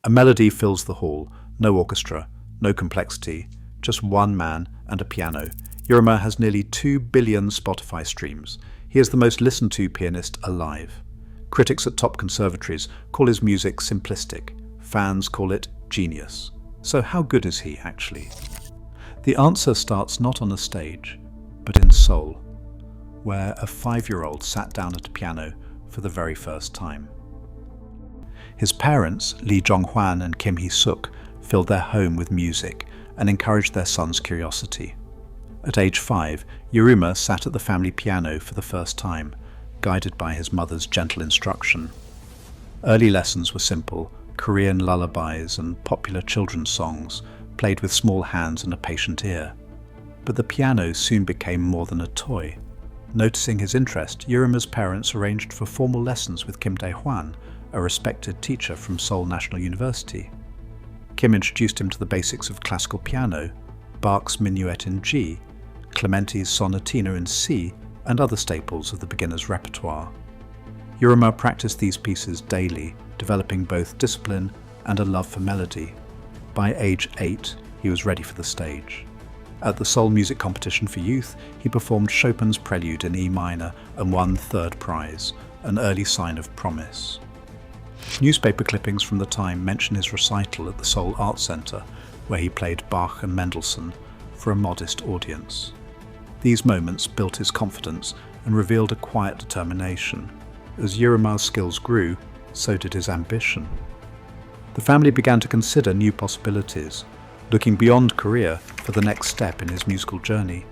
A melody fills the hall, no orchestra, no complexity, just one man and a piano. Yiruma has nearly 2 billion Spotify streams. He is the most listened to pianist alive. Critics at top conservatories call his music simplistic. Fans call it genius. So how good is he, actually? The answer starts not on a stage, but in Seoul, where a 5-year-old sat down at a piano for the very first time. His parents, Lee Jong-hwan and Kim Hee-suk, filled their home with music and encouraged their son's curiosity. At age 5, Yiruma sat at the family piano for the first time, guided by his mother's gentle instruction. Early lessons were simple, Korean lullabies and popular children's songs, played with small hands and a patient ear. But the piano soon became more than a toy. Noticing his interest, Yiruma's parents arranged for formal lessons with Kim Dae-hwan, a respected teacher from Seoul National University. Kim introduced him to the basics of classical piano, Bach's Minuet in G, Clementi's Sonatina in C, and other staples of the beginner's repertoire. Yiruma practiced these pieces daily, developing both discipline and a love for melody. By age 8, he was ready for the stage. At the Seoul Music Competition for Youth, he performed Chopin's Prelude in E minor and won 3rd prize, an early sign of promise. Newspaper clippings from the time mention his recital at the Seoul Art Center, where he played Bach and Mendelssohn for a modest audience. These moments built his confidence and revealed a quiet determination. As Yiruma's skills grew, so did his ambition. The family began to consider new possibilities, looking beyond Korea for the next step in his musical journey.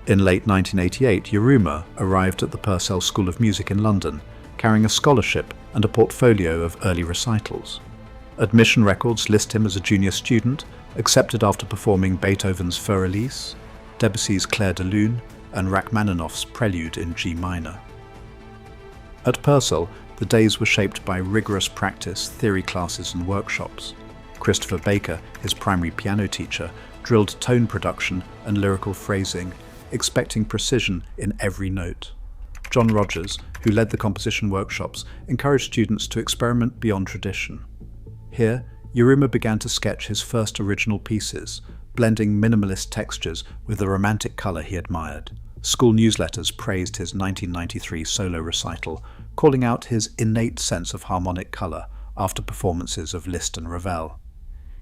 In late 1988, Yiruma arrived at the Purcell School of Music in London, carrying a scholarship and a portfolio of early recitals. Admission records list him as a junior student, accepted after performing Beethoven's Feux Elise, Debussy's Clair de Lune, and Rachmaninoff's Prelude in G minor. At Purcell, the days were shaped by rigorous practice, theory classes and workshops. Christopher Baker, his primary piano teacher, drilled tone production and lyrical phrasing, expecting precision in every note. John Rogers, who led the composition workshops, encouraged students to experiment beyond tradition. Here, Yiruma began to sketch his first original pieces, blending minimalist textures with the romantic color he admired. School newsletters praised his 1993 solo recital, calling out his innate sense of harmonic color after performances of Liszt and Ravel.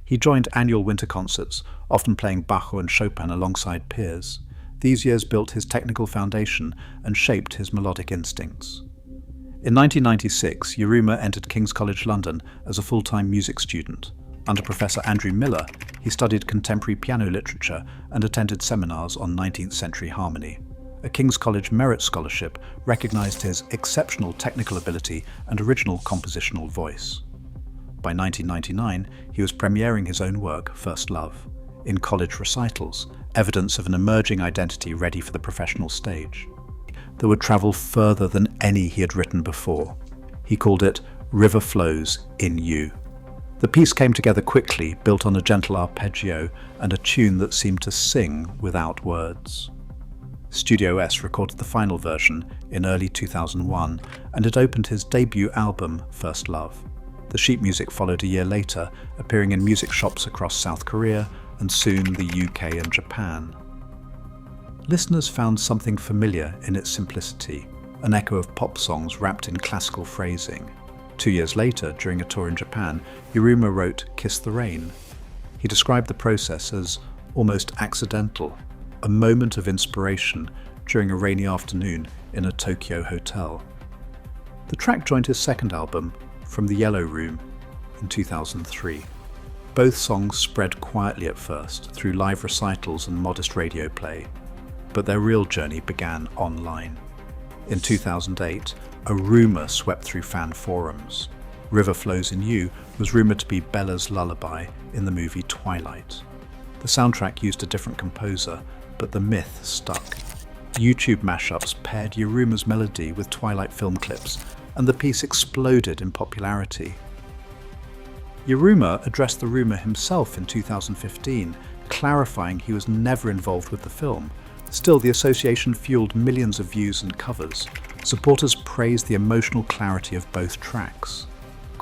He joined annual winter concerts, often playing Bach and Chopin alongside peers. These years built his technical foundation and shaped his melodic instincts. In 1996, Yiruma entered King's College London as a full-time music student. Under Professor Andrew Miller, he studied contemporary piano literature and attended seminars on 19th century harmony. A King's College Merit Scholarship recognized his exceptional technical ability and original compositional voice. By 1999, he was premiering his own work, First Love, in college recitals, evidence of an emerging identity ready for the professional stage. That would travel further than any he had written before. He called it River Flows in You. The piece came together quickly, built on a gentle arpeggio and a tune that seemed to sing without words. Studio S recorded the final version in early 2001, and it opened his debut album, First Love. The sheet music followed a year later, appearing in music shops across South Korea and soon the UK and Japan. Listeners found something familiar in its simplicity, an echo of pop songs wrapped in classical phrasing. 2 years later, during a tour in Japan, Yiruma wrote Kiss the Rain. He described the process as almost accidental, a moment of inspiration during a rainy afternoon in a Tokyo hotel. The track joined his second album, From the Yellow Room, in 2003. Both songs spread quietly at first through live recitals and modest radio play, but their real journey began online. In 2008, a rumour swept through fan forums. River Flows in You was rumoured to be Bella's lullaby in the movie Twilight. The soundtrack used a different composer, but the myth stuck. YouTube mashups paired Yiruma's melody with Twilight film clips, and the piece exploded in popularity. Yiruma addressed the rumour himself in 2015, clarifying he was never involved with the film. Still, the association fueled millions of views and covers. Supporters praised the emotional clarity of both tracks.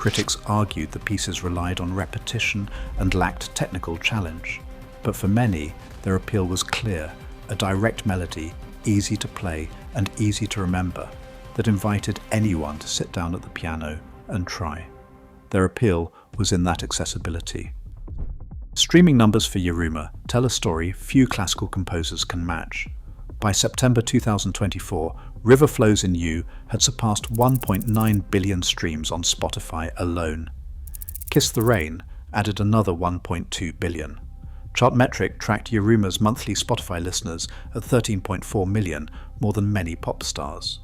Critics argued the pieces relied on repetition and lacked technical challenge. But for many, their appeal was clear, a direct melody, easy to play and easy to remember, that invited anyone to sit down at the piano and try. Their appeal was in that accessibility. Streaming numbers for Yiruma tell a story few classical composers can match. By September 2024, River Flows in You had surpassed 1.9 billion streams on Spotify alone. Kiss the Rain added another 1.2 billion. Chartmetric tracked Yiruma's monthly Spotify listeners at 13.4 million, more than many pop stars.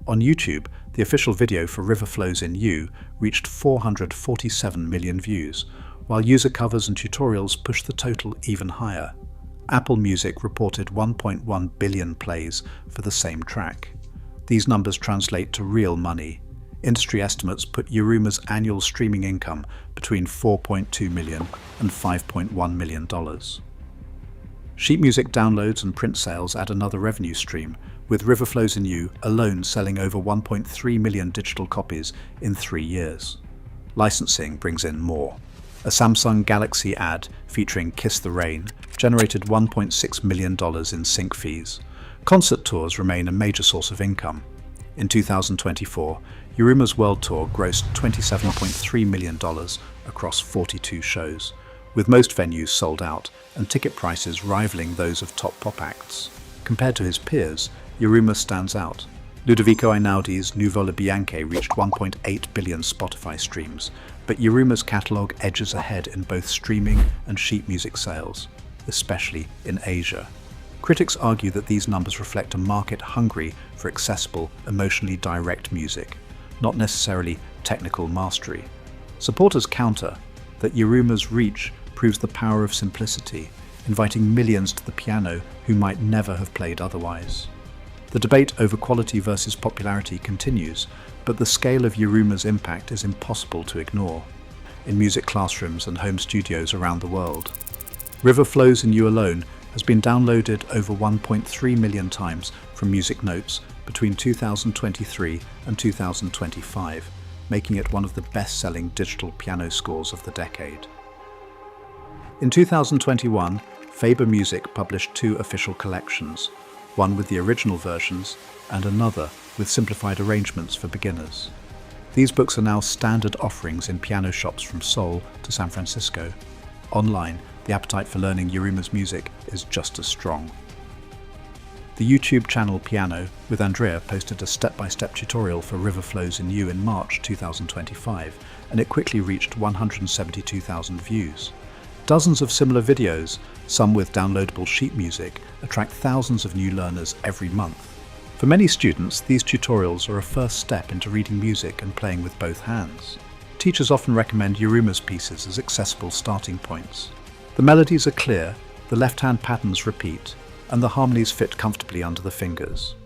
On YouTube, the official video for River Flows in You reached 447 million views, while user covers and tutorials pushed the total even higher. Apple Music reported 1.1 billion plays for the same track. These numbers translate to real money. Industry estimates put Yiruma's annual streaming income between $4.2 million and $5.1 million. Sheet music downloads and print sales add another revenue stream, with River Flows in You alone selling over 1.3 million digital copies in 3 years. Licensing brings in more. A Samsung Galaxy ad featuring Kiss the Rain generated $1.6 million in sync fees. Concert tours remain a major source of income. In 2024, Yiruma's world tour grossed $27.3 million across 42 shows, with most venues sold out and ticket prices rivaling those of top pop acts. Compared to his peers, Yiruma stands out. Ludovico Einaudi's Nuvola Bianche reached 1.8 billion Spotify streams, but Yiruma's catalogue edges ahead in both streaming and sheet music sales, especially in Asia. Critics argue that these numbers reflect a market hungry for accessible, emotionally direct music, not necessarily technical mastery. Supporters counter that Yiruma's reach proves the power of simplicity, inviting millions to the piano who might never have played otherwise. The debate over quality versus popularity continues, but the scale of Yiruma's impact is impossible to ignore. In music classrooms and home studios around the world, River Flows in You alone has been downloaded over 1.3 million times from music notes between 2023 and 2025, making it one of the best-selling digital piano scores of the decade. In 2021, Faber Music published 2 official collections, one with the original versions and another with simplified arrangements for beginners. These books are now standard offerings in piano shops from Seoul to San Francisco. Online, the appetite for learning Yiruma's music is just as strong. The YouTube channel Piano with Andrea posted a step-by-step tutorial for River Flows in You in March 2025, and it quickly reached 172,000 views. Dozens of similar videos, some with downloadable sheet music, attract thousands of new learners every month. For many students, these tutorials are a first step into reading music and playing with both hands. Teachers often recommend Yiruma's pieces as accessible starting points. The melodies are clear, the left-hand patterns repeat, and the harmonies fit comfortably under the fingers.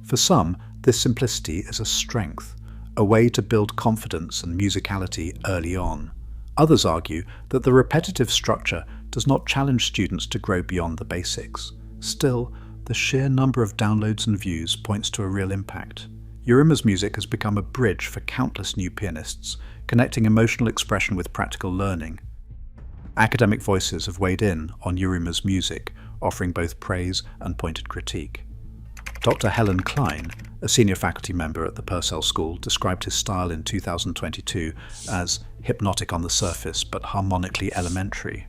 For some, this simplicity is a strength, a way to build confidence and musicality early on. Others argue that the repetitive structure does not challenge students to grow beyond the basics. Still, the sheer number of downloads and views points to a real impact. Yiruma's music has become a bridge for countless new pianists, connecting emotional expression with practical learning. Academic voices have weighed in on Yiruma's music, offering both praise and pointed critique. Dr. Helen Klein, a senior faculty member at the Purcell School, described his style in 2022 as hypnotic on the surface but harmonically elementary.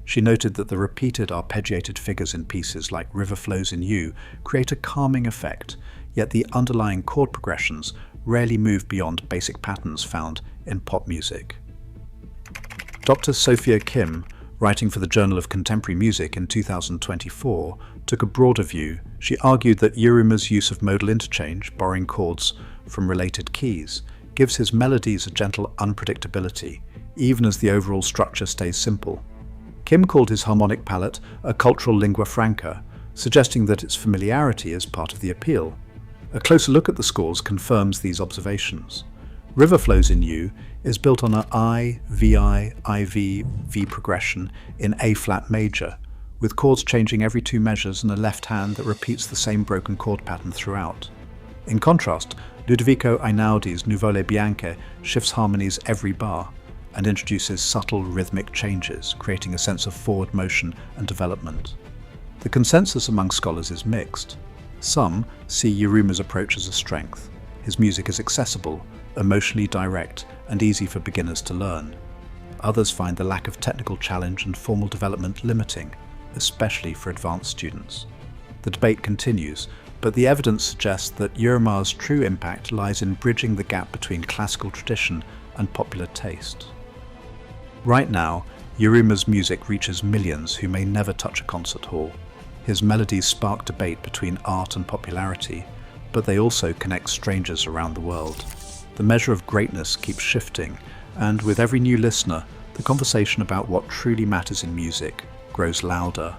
She noted that the repeated arpeggiated figures in pieces like River Flows in You create a calming effect, yet the underlying chord progressions rarely move beyond basic patterns found in pop music. Dr. Sophia Kim, writing for the Journal of Contemporary Music in 2024, took a broader view. She argued that Yiruma's use of modal interchange, borrowing chords from related keys, gives his melodies a gentle unpredictability, even as the overall structure stays simple. Kim called his harmonic palette a cultural lingua franca, suggesting that its familiarity is part of the appeal. A closer look at the scores confirms these observations. River Flows in You is built on an I, VI, IV, V progression in A-flat major, with chords changing every 2 measures and a left hand that repeats the same broken chord pattern throughout. In contrast, Ludovico Einaudi's Nuvole Bianche shifts harmonies every bar and introduces subtle rhythmic changes, creating a sense of forward motion and development. The consensus among scholars is mixed. Some see Yiruma's approach as a strength. His music is accessible, emotionally direct, and easy for beginners to learn. Others find the lack of technical challenge and formal development limiting, especially for advanced students. The debate continues, but the evidence suggests that Yiruma's true impact lies in bridging the gap between classical tradition and popular taste. Right now, Yiruma's music reaches millions who may never touch a concert hall. His melodies spark debate between art and popularity, but they also connect strangers around the world. The measure of greatness keeps shifting, and with every new listener, the conversation about what truly matters in music grows louder